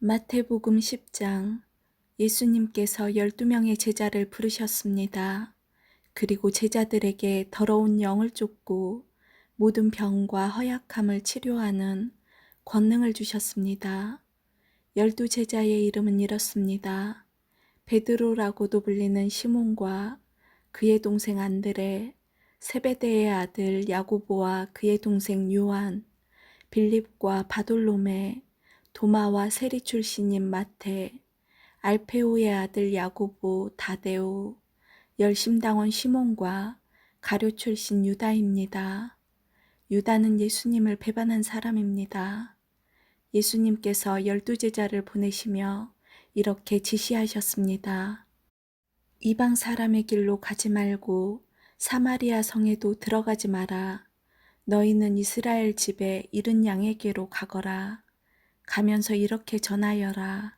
마태복음 10장. 예수님께서 12명의 제자를 부르셨습니다. 그리고 제자들에게 더러운 영을 쫓고 모든 병과 허약함을 치료하는 권능을 주셨습니다. 12제자의 이름은 이렇습니다. 베드로라고도 불리는 시몬과 그의 동생 안드레, 세베대의 아들 야고보와 그의 동생 요한, 빌립과 바돌로메, 도마와 세리 출신인 마태, 알페오의 아들 야고보, 다데오, 열심당원 시몬과 가룟 출신 유다입니다. 유다는 예수님을 배반한 사람입니다. 예수님께서 12제자를 보내시며 이렇게 지시하셨습니다. 이방 사람의 길로 가지 말고 사마리아 성에도 들어가지 마라. 너희는 이스라엘 집에 잃은 양에게로 가거라. 가면서 이렇게 전하여라.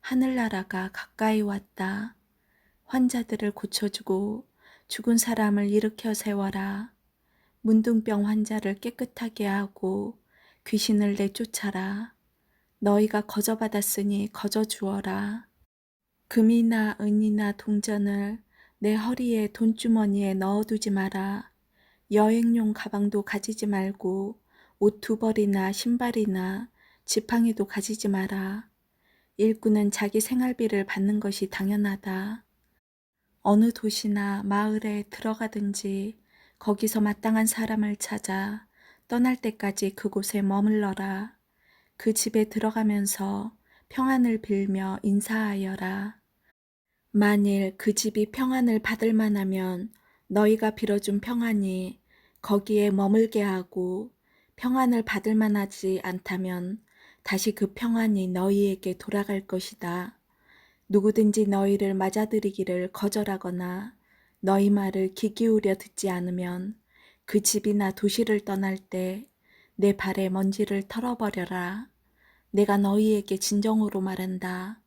하늘나라가 가까이 왔다. 환자들을 고쳐주고 죽은 사람을 일으켜 세워라. 문둥병 환자를 깨끗하게 하고 귀신을 내쫓아라. 너희가 거저받았으니 거저 주어라. 금이나 은이나 동전을 내 허리에 돈주머니에 넣어두지 마라. 여행용 가방도 가지지 말고 옷 2벌이나 신발이나 지팡이도 가지지 마라. 일꾼은 자기 생활비를 받는 것이 당연하다. 어느 도시나 마을에 들어가든지 거기서 마땅한 사람을 찾아 떠날 때까지 그곳에 머물러라. 그 집에 들어가면서 평안을 빌며 인사하여라. 만일 그 집이 평안을 받을 만하면 너희가 빌어준 평안이 거기에 머물게 하고, 평안을 받을 만하지 않다면 다시 그 평안이 너희에게 돌아갈 것이다. 누구든지 너희를 맞아들이기를 거절하거나 너희 말을 귀 기울여 듣지 않으면 그 집이나 도시를 떠날 때 내 발에 먼지를 털어버려라. 내가 너희에게 진정으로 말한다.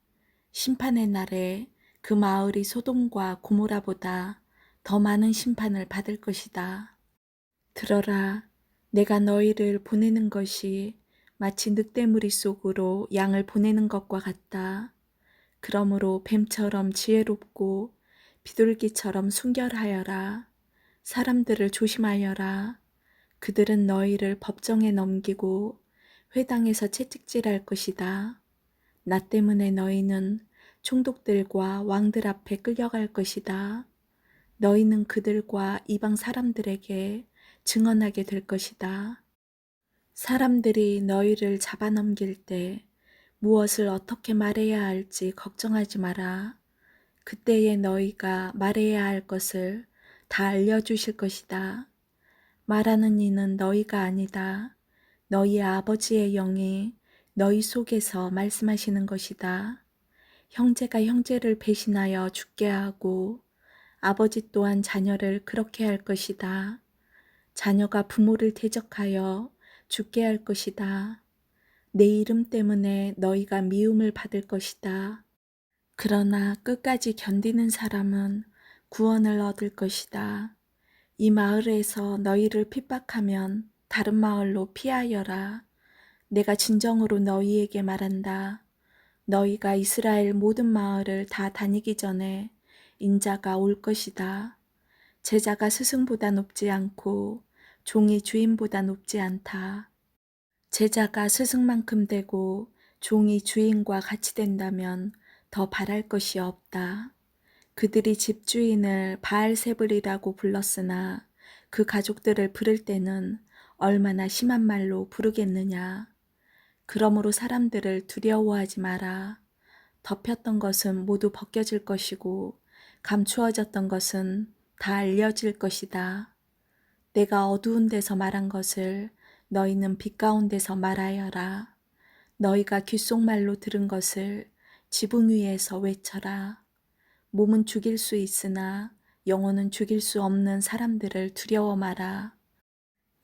심판의 날에 그 마을이 소돔과 고모라보다 더 많은 심판을 받을 것이다. 들어라. 내가 너희를 보내는 것이 마치 늑대무리 속으로 양을 보내는 것과 같다. 그러므로 뱀처럼 지혜롭고 비둘기처럼 순결하여라. 사람들을 조심하여라. 그들은 너희를 법정에 넘기고 회당에서 채찍질할 것이다. 나 때문에 너희는 총독들과 왕들 앞에 끌려갈 것이다. 너희는 그들과 이방 사람들에게 증언하게 될 것이다. 사람들이 너희를 잡아넘길 때 무엇을 어떻게 말해야 할지 걱정하지 마라. 그때에 너희가 말해야 할 것을 다 알려주실 것이다. 말하는 이는 너희가 아니다. 너희 아버지의 영이 너희 속에서 말씀하시는 것이다. 형제가 형제를 배신하여 죽게 하고 아버지 또한 자녀를 그렇게 할 것이다. 자녀가 부모를 대적하여 죽게 할 것이다. 내 이름 때문에 너희가 미움을 받을 것이다. 그러나 끝까지 견디는 사람은 구원을 얻을 것이다. 이 마을에서 너희를 핍박하면 다른 마을로 피하여라. 내가 진정으로 너희에게 말한다. 너희가 이스라엘 모든 마을을 다 다니기 전에 인자가 올 것이다. 제자가 스승보다 높지 않고 종이 주인보다 높지 않다. 제자가 스승만큼 되고 종이 주인과 같이 된다면 더 바랄 것이 없다. 그들이 집주인을 바알세불이라고 불렀으나 그 가족들을 부를 때는 얼마나 심한 말로 부르겠느냐. 그러므로 사람들을 두려워하지 마라. 덮였던 것은 모두 벗겨질 것이고 감추어졌던 것은 다 알려질 것이다. 내가 어두운 데서 말한 것을 너희는 빛 가운데서 말하여라. 너희가 귓속말로 들은 것을 지붕 위에서 외쳐라. 몸은 죽일 수 있으나 영혼은 죽일 수 없는 사람들을 두려워 마라.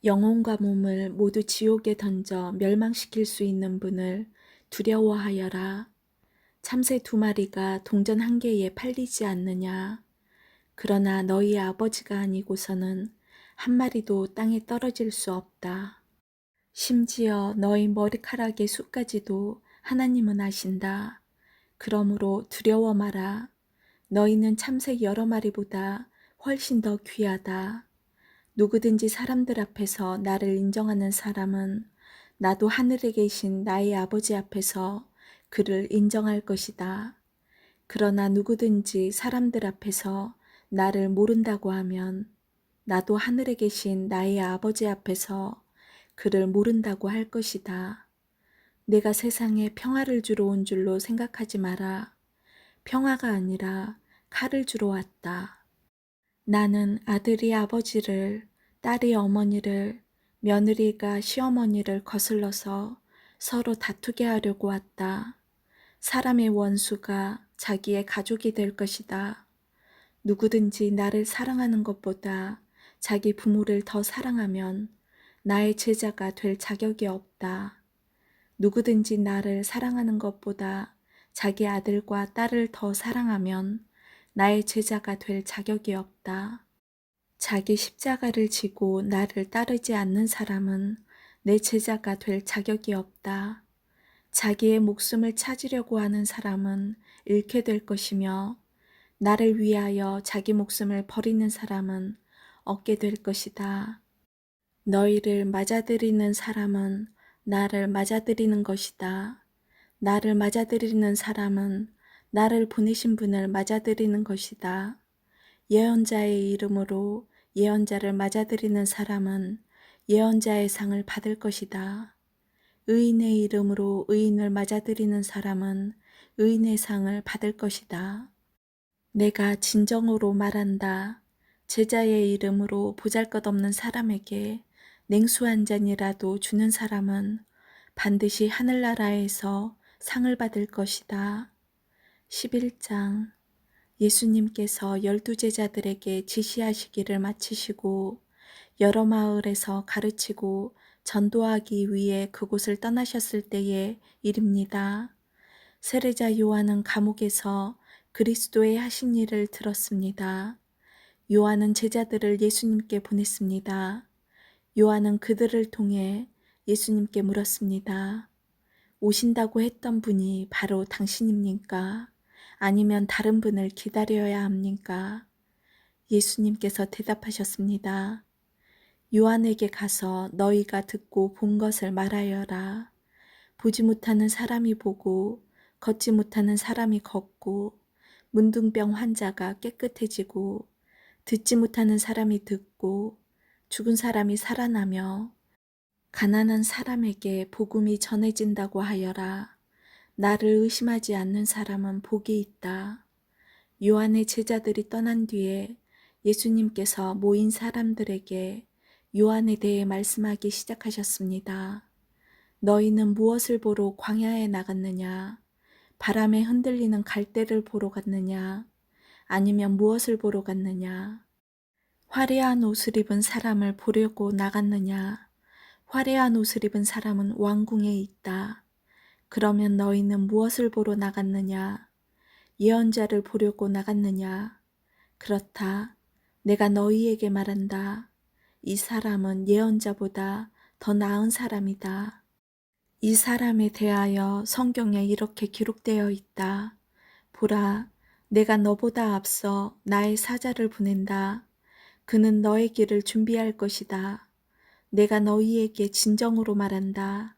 영혼과 몸을 모두 지옥에 던져 멸망시킬 수 있는 분을 두려워하여라. 참새 2마리가 동전 1개에 팔리지 않느냐. 그러나 너희 아버지가 아니고서는 1마리도 땅에 떨어질 수 없다. 심지어 너희 머리카락의 숫까지도 하나님은 아신다. 그러므로 두려워 마라. 너희는 참새 여러 마리보다 훨씬 더 귀하다. 누구든지 사람들 앞에서 나를 인정하는 사람은 나도 하늘에 계신 나의 아버지 앞에서 그를 인정할 것이다. 그러나 누구든지 사람들 앞에서 나를 모른다고 하면 나도 하늘에 계신 나의 아버지 앞에서 그를 모른다고 할 것이다. 내가 세상에 평화를 주러 온 줄로 생각하지 마라. 평화가 아니라 칼을 주러 왔다. 나는 아들이 아버지를, 딸이 어머니를, 며느리가 시어머니를 거슬러서 서로 다투게 하려고 왔다. 사람의 원수가 자기의 가족이 될 것이다. 누구든지 나를 사랑하는 것보다 자기 부모를 더 사랑하면 나의 제자가 될 자격이 없다. 누구든지 나를 사랑하는 것보다 자기 아들과 딸을 더 사랑하면 나의 제자가 될 자격이 없다. 자기 십자가를 지고 나를 따르지 않는 사람은 내 제자가 될 자격이 없다. 자기의 목숨을 찾으려고 하는 사람은 잃게 될 것이며 나를 위하여 자기 목숨을 버리는 사람은 얻게 될 것이다. 너희를 맞아들이는 사람은 나를 맞아들이는 것이다. 나를 맞아들이는 사람은 나를 보내신 분을 맞아들이는 것이다. 예언자의 이름으로 예언자를 맞아들이는 사람은 예언자의 상을 받을 것이다. 의인의 이름으로 의인을 맞아들이는 사람은 의인의 상을 받을 것이다. 내가 진정으로 말한다. 제자의 이름으로 보잘것없는 사람에게 냉수 한 잔이라도 주는 사람은 반드시 하늘나라에서 상을 받을 것이다. 11장. 예수님께서 12 제자들에게 지시하시기를 마치시고 여러 마을에서 가르치고 전도하기 위해 그곳을 떠나셨을 때의 일입니다. 세례자 요한은 감옥에서 그리스도의 하신 일을 들었습니다. 요한은 제자들을 예수님께 보냈습니다. 요한은 그들을 통해 예수님께 물었습니다. 오신다고 했던 분이 바로 당신입니까? 아니면 다른 분을 기다려야 합니까? 예수님께서 대답하셨습니다. 요한에게 가서 너희가 듣고 본 것을 말하여라. 보지 못하는 사람이 보고 걷지 못하는 사람이 걷고 문둥병 환자가 깨끗해지고 듣지 못하는 사람이 듣고 죽은 사람이 살아나며 가난한 사람에게 복음이 전해진다고 하여라. 나를 의심하지 않는 사람은 복이 있다. 요한의 제자들이 떠난 뒤에 예수님께서 모인 사람들에게 요한에 대해 말씀하기 시작하셨습니다. 너희는 무엇을 보러 광야에 나갔느냐? 바람에 흔들리는 갈대를 보러 갔느냐? 아니면 무엇을 보러 갔느냐? 화려한 옷을 입은 사람을 보려고 나갔느냐? 화려한 옷을 입은 사람은 왕궁에 있다. 그러면 너희는 무엇을 보러 나갔느냐? 예언자를 보려고 나갔느냐? 그렇다. 내가 너희에게 말한다. 이 사람은 예언자보다 더 나은 사람이다. 이 사람에 대하여 성경에 이렇게 기록되어 있다. 보라, 내가 너보다 앞서 나의 사자를 보낸다. 그는 너의 길을 준비할 것이다. 내가 너희에게 진정으로 말한다.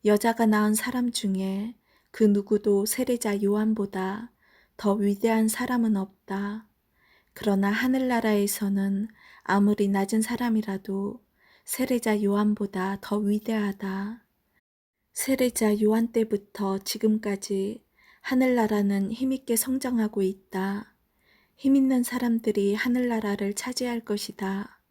여자가 낳은 사람 중에 그 누구도 세례자 요한보다 더 위대한 사람은 없다. 그러나 하늘나라에서는 아무리 낮은 사람이라도 세례자 요한보다 더 위대하다. 세례자 요한 때부터 지금까지 하늘나라는 힘있게 성장하고 있다. 힘있는 사람들이 하늘나라를 차지할 것이다.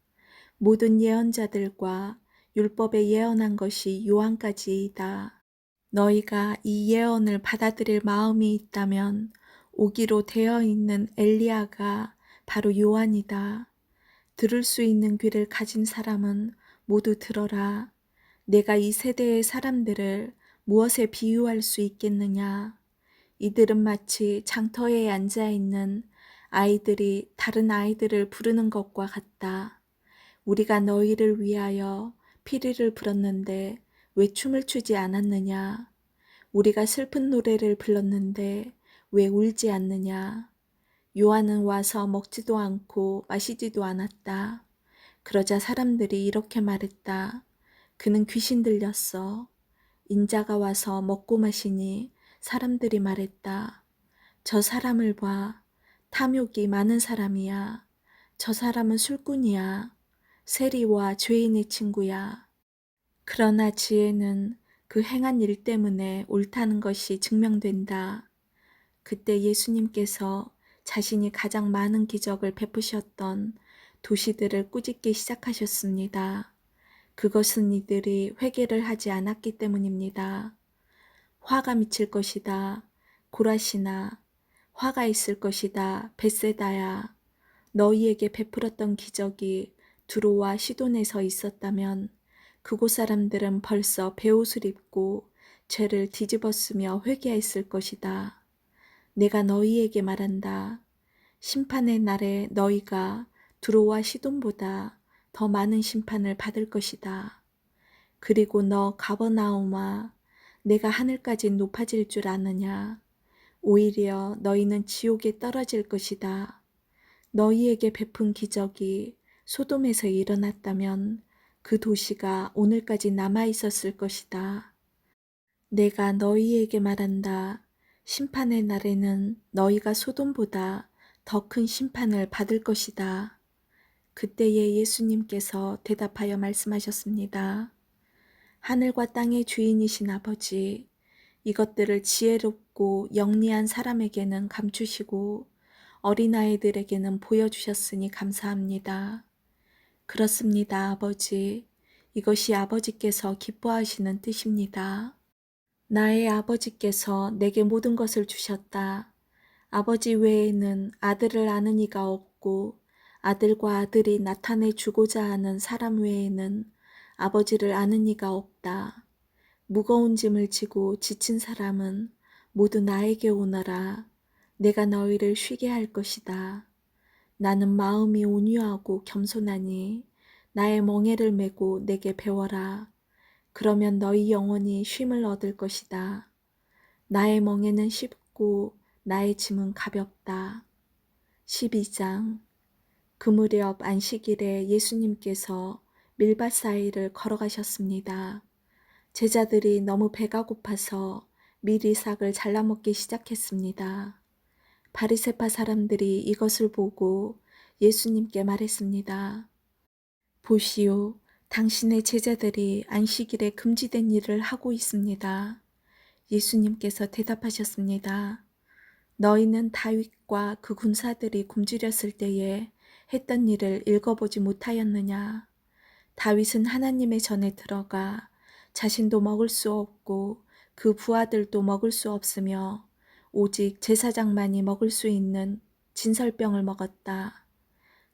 모든 예언자들과 율법에 예언한 것이 요한까지이다. 너희가 이 예언을 받아들일 마음이 있다면 오기로 되어 있는 엘리야가 바로 요한이다. 들을 수 있는 귀를 가진 사람은 모두 들어라. 내가 이 세대의 사람들을 무엇에 비유할 수 있겠느냐? 이들은 마치 장터에 앉아있는 아이들이 다른 아이들을 부르는 것과 같다. 우리가 너희를 위하여 피리를 불었는데 왜 춤을 추지 않았느냐? 우리가 슬픈 노래를 불렀는데 왜 울지 않느냐? 요한은 와서 먹지도 않고 마시지도 않았다. 그러자 사람들이 이렇게 말했다. 그는 귀신 들렸어. 인자가 와서 먹고 마시니 사람들이 말했다. 저 사람을 봐. 탐욕이 많은 사람이야. 저 사람은 술꾼이야. 세리와 죄인의 친구야. 그러나 지혜는 그 행한 일 때문에 옳다는 것이 증명된다. 그때 예수님께서 자신이 가장 많은 기적을 베푸셨던 도시들을 꾸짖기 시작하셨습니다. 그것은 이들이 회개를 하지 않았기 때문입니다. 화가 미칠 것이다. 고라시나, 화가 있을 것이다. 벳세다야. 너희에게 베풀었던 기적이 두로와 시돈에서 있었다면 그곳 사람들은 벌써 베옷을 입고 죄를 뒤집었으며 회개했을 것이다. 내가 너희에게 말한다. 심판의 날에 너희가 두로와 시돈보다 더 많은 심판을 받을 것이다. 그리고 너 가버나움아, 내가 하늘까지 높아질 줄 아느냐? 오히려 너희는 지옥에 떨어질 것이다. 너희에게 베푼 기적이 소돔에서 일어났다면 그 도시가 오늘까지 남아 있었을 것이다. 내가 너희에게 말한다. 심판의 날에는 너희가 소돔보다 더 큰 심판을 받을 것이다. 그때에 예수님께서 대답하여 말씀하셨습니다. 하늘과 땅의 주인이신 아버지, 이것들을 지혜롭고 영리한 사람에게는 감추시고 어린아이들에게는 보여주셨으니 감사합니다. 그렇습니다, 아버지. 이것이 아버지께서 기뻐하시는 뜻입니다. 나의 아버지께서 내게 모든 것을 주셨다. 아버지 외에는 아들을 아는 이가 없고 아들과 아들이 나타내 주고자 하는 사람 외에는 아버지를 아는 이가 없다. 무거운 짐을 지고 지친 사람은 모두 나에게 오너라. 내가 너희를 쉬게 할 것이다. 나는 마음이 온유하고 겸손하니 나의 멍에를 메고 내게 배워라. 그러면 너희 영혼이 쉼을 얻을 것이다. 나의 멍에는 쉽고 나의 짐은 가볍다. 12장. 그 무렵 안식일에 예수님께서 밀밭 사이를 걸어가셨습니다. 제자들이 너무 배가 고파서 밀이삭을 잘라먹기 시작했습니다. 바리새파 사람들이 이것을 보고 예수님께 말했습니다. 보시오, 당신의 제자들이 안식일에 금지된 일을 하고 있습니다. 예수님께서 대답하셨습니다. 너희는 다윗과 그 군사들이 굶주렸을 때에 했던 일을 읽어보지 못하였느냐? 다윗은 하나님의 전에 들어가 자신도 먹을 수 없고 그 부하들도 먹을 수 없으며 오직 제사장만이 먹을 수 있는 진설병을 먹었다.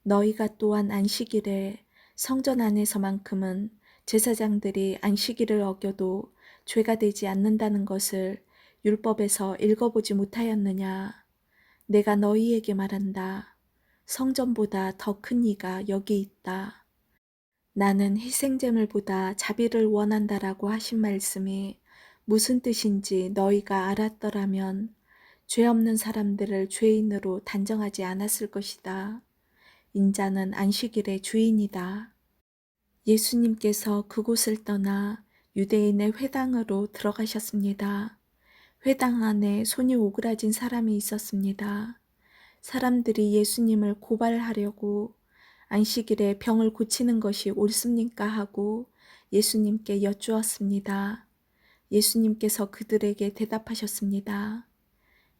너희가 또한 안식일에 성전 안에서만큼은 제사장들이 안식일을 어겨도 죄가 되지 않는다는 것을 율법에서 읽어보지 못하였느냐? 내가 너희에게 말한다. 성전보다 더 큰 이가 여기 있다. 나는 희생제물보다 자비를 원한다라고 하신 말씀이 무슨 뜻인지 너희가 알았더라면 죄 없는 사람들을 죄인으로 단정하지 않았을 것이다. 인자는 안식일의 주인이다. 예수님께서 그곳을 떠나 유대인의 회당으로 들어가셨습니다. 회당 안에 손이 오그라진 사람이 있었습니다. 사람들이 예수님을 고발하려고 안식일에 병을 고치는 것이 옳습니까 하고 예수님께 여쭈었습니다. 예수님께서 그들에게 대답하셨습니다.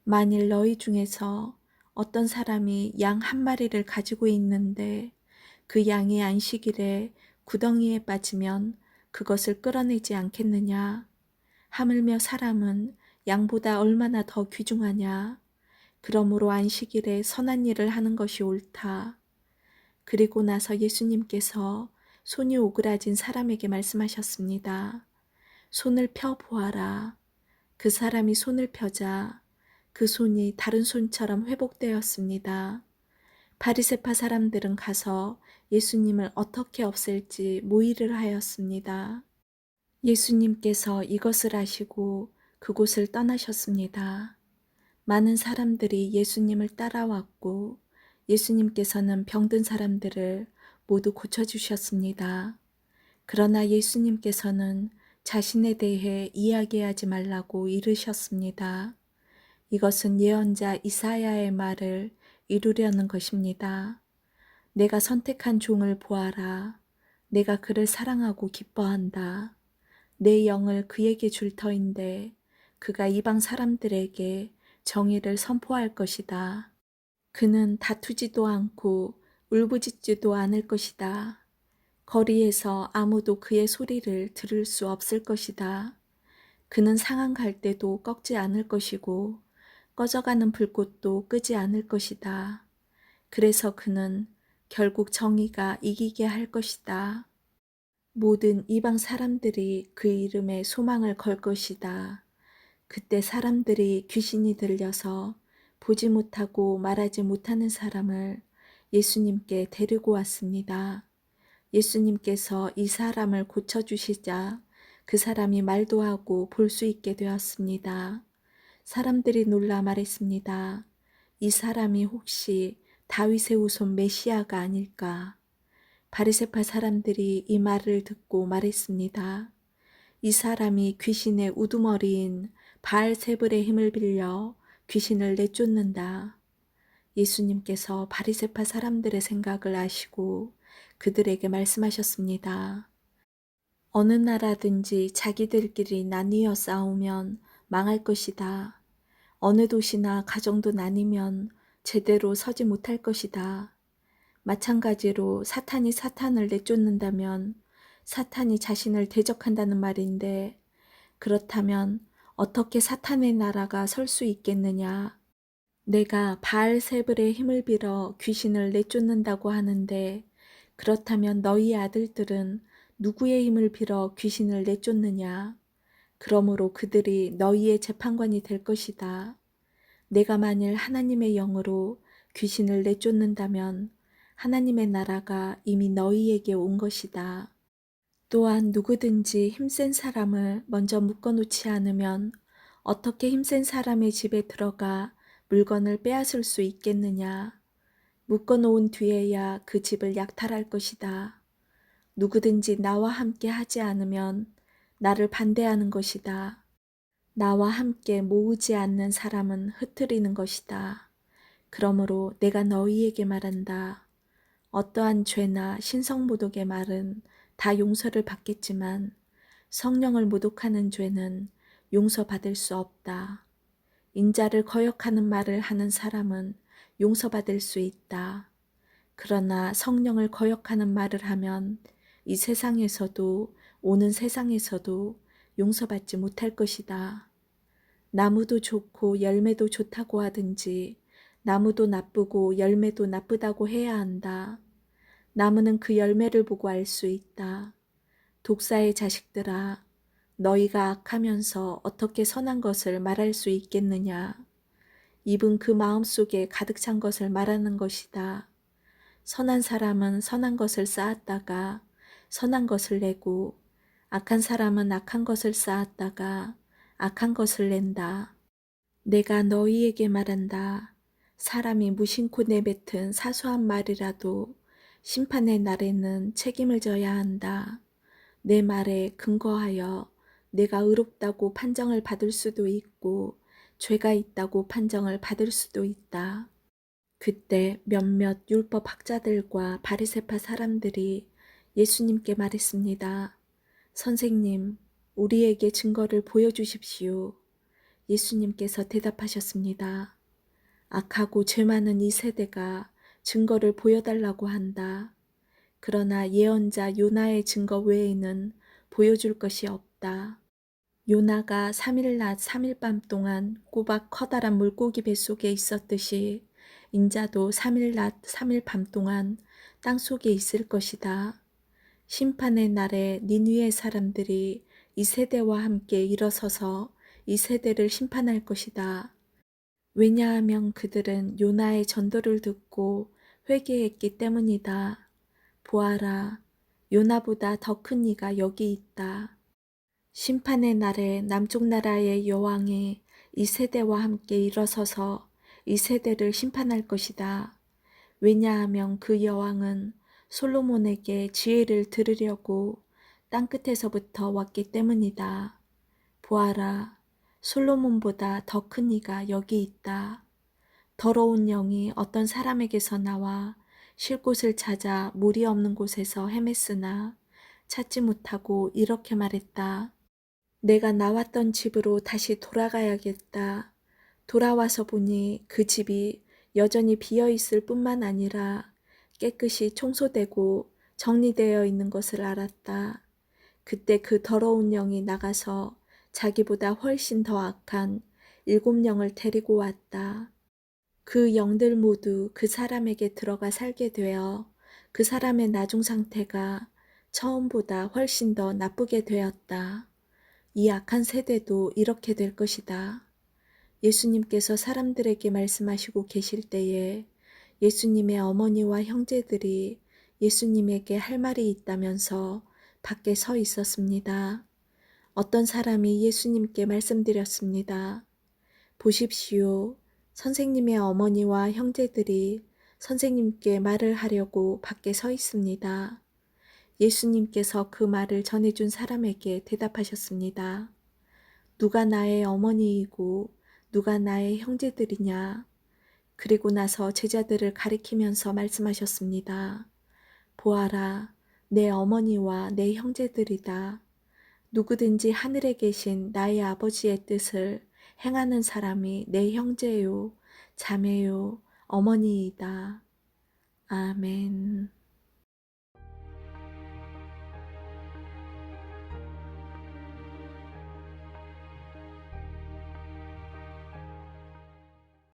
만일 너희 중에서 어떤 사람이 양 한 마리를 가지고 있는데 그 양이 안식일에 구덩이에 빠지면 그것을 끌어내지 않겠느냐? 하물며 사람은 양보다 얼마나 더 귀중하냐? 그러므로 안식일에 선한 일을 하는 것이 옳다. 그리고 나서 예수님께서 손이 오그라진 사람에게 말씀하셨습니다. 손을 펴 보아라. 그 사람이 손을 펴자 그 손이 다른 손처럼 회복되었습니다. 바리새파 사람들은 가서 예수님을 어떻게 없앨지 모의를 하였습니다. 예수님께서 이것을 아시고 그곳을 떠나셨습니다. 많은 사람들이 예수님을 따라왔고 예수님께서는 병든 사람들을 모두 고쳐주셨습니다. 그러나 예수님께서는 자신에 대해 이야기하지 말라고 이르셨습니다. 이것은 예언자 이사야의 말을 이루려는 것입니다. 내가 선택한 종을 보아라. 내가 그를 사랑하고 기뻐한다. 내 영을 그에게 줄 터인데 그가 이방 사람들에게 정의를 선포할 것이다. 그는 다투지도 않고 울부짖지도 않을 것이다. 거리에서 아무도 그의 소리를 들을 수 없을 것이다. 그는 상한 갈대도 꺾지 않을 것이고 꺼져가는 불꽃도 끄지 않을 것이다. 그래서 그는 결국 정의가 이기게 할 것이다. 모든 이방 사람들이 그 이름에 소망을 걸 것이다. 그때 사람들이 귀신이 들려서 보지 못하고 말하지 못하는 사람을 예수님께 데리고 왔습니다. 예수님께서 이 사람을 고쳐주시자 그 사람이 말도 하고 볼 수 있게 되었습니다. 사람들이 놀라 말했습니다. 이 사람이 혹시 다윗의 후손 메시아가 아닐까? 바리새파 사람들이 이 말을 듣고 말했습니다. 이 사람이 귀신의 우두머리인 바알세불의 힘을 빌려 귀신을 내쫓는다. 예수님께서 바리새파 사람들의 생각을 아시고 그들에게 말씀하셨습니다. 어느 나라든지 자기들끼리 나뉘어 싸우면 망할 것이다. 어느 도시나 가정도 나뉘면 제대로 서지 못할 것이다. 마찬가지로 사탄이 사탄을 내쫓는다면 사탄이 자신을 대적한다는 말인데 그렇다면 어떻게 사탄의 나라가 설 수 있겠느냐? 내가 바알세불의 힘을 빌어 귀신을 내쫓는다고 하는데 그렇다면 너희 아들들은 누구의 힘을 빌어 귀신을 내쫓느냐? 그러므로 그들이 너희의 재판관이 될 것이다. 내가 만일 하나님의 영으로 귀신을 내쫓는다면 하나님의 나라가 이미 너희에게 온 것이다. 또한 누구든지 힘센 사람을 먼저 묶어놓지 않으면 어떻게 힘센 사람의 집에 들어가 물건을 빼앗을 수 있겠느냐. 묶어놓은 뒤에야 그 집을 약탈할 것이다. 누구든지 나와 함께 하지 않으면 나를 반대하는 것이다. 나와 함께 모으지 않는 사람은 흩트리는 것이다. 그러므로 내가 너희에게 말한다. 어떠한 죄나 신성모독의 말은 다 용서를 받겠지만 성령을 모독하는 죄는 용서받을 수 없다. 인자를 거역하는 말을 하는 사람은 용서받을 수 있다. 그러나 성령을 거역하는 말을 하면 이 세상에서도 오는 세상에서도 용서받지 못할 것이다. 나무도 좋고 열매도 좋다고 하든지 나무도 나쁘고 열매도 나쁘다고 해야 한다. 나무는 그 열매를 보고 알 수 있다. 독사의 자식들아, 너희가 악하면서 어떻게 선한 것을 말할 수 있겠느냐? 입은 그 마음속에 가득 찬 것을 말하는 것이다. 선한 사람은 선한 것을 쌓았다가 선한 것을 내고 악한 사람은 악한 것을 쌓았다가 악한 것을 낸다. 내가 너희에게 말한다. 사람이 무심코 내뱉은 사소한 말이라도 심판의 날에는 책임을 져야 한다. 내 말에 근거하여 내가 의롭다고 판정을 받을 수도 있고 죄가 있다고 판정을 받을 수도 있다. 그때 몇몇 율법 학자들과 바리새파 사람들이 예수님께 말했습니다. 선생님, 우리에게 증거를 보여주십시오. 예수님께서 대답하셨습니다. 악하고 죄 많은 이 세대가 증거를 보여달라고 한다. 그러나 예언자 요나의 증거 외에는 보여줄 것이 없다. 요나가 3일 낮 3일 밤 동안 꼬박 커다란 물고기 뱃속에 있었듯이 인자도 3일 낮 3일 밤 동안 땅속에 있을 것이다. 심판의 날에 니느웨 사람들이 이 세대와 함께 일어서서 이 세대를 심판할 것이다. 왜냐하면 그들은 요나의 전도를 듣고 회개했기 때문이다. 보아라, 요나보다 더 큰 이가 여기 있다. 심판의 날에 남쪽 나라의 여왕이 이 세대와 함께 일어서서 이 세대를 심판할 것이다. 왜냐하면 그 여왕은 솔로몬에게 지혜를 들으려고 땅끝에서부터 왔기 때문이다. 보아라, 솔로몬보다 더 큰 이가 여기 있다. 더러운 영이 어떤 사람에게서 나와 쉴 곳을 찾아 물이 없는 곳에서 헤맸으나 찾지 못하고 이렇게 말했다. 내가 나왔던 집으로 다시 돌아가야겠다. 돌아와서 보니 그 집이 여전히 비어 있을 뿐만 아니라 깨끗이 청소되고 정리되어 있는 것을 알았다. 그때 그 더러운 영이 나가서 자기보다 훨씬 더 악한 7영을 데리고 왔다. 그 영들 모두 그 사람에게 들어가 살게 되어 그 사람의 나중 상태가 처음보다 훨씬 더 나쁘게 되었다. 이 악한 세대도 이렇게 될 것이다. 예수님께서 사람들에게 말씀하시고 계실 때에 예수님의 어머니와 형제들이 예수님에게 할 말이 있다면서 밖에 서 있었습니다. 어떤 사람이 예수님께 말씀드렸습니다. 보십시오. 선생님의 어머니와 형제들이 선생님께 말을 하려고 밖에 서 있습니다. 예수님께서 그 말을 전해준 사람에게 대답하셨습니다. 누가 나의 어머니이고 누가 나의 형제들이냐? 그리고 나서 제자들을 가리키면서 말씀하셨습니다. 보아라, 내 어머니와 내 형제들이다. 누구든지 하늘에 계신 나의 아버지의 뜻을 행하는 사람이 내 형제요, 자매요, 어머니이다. 아멘.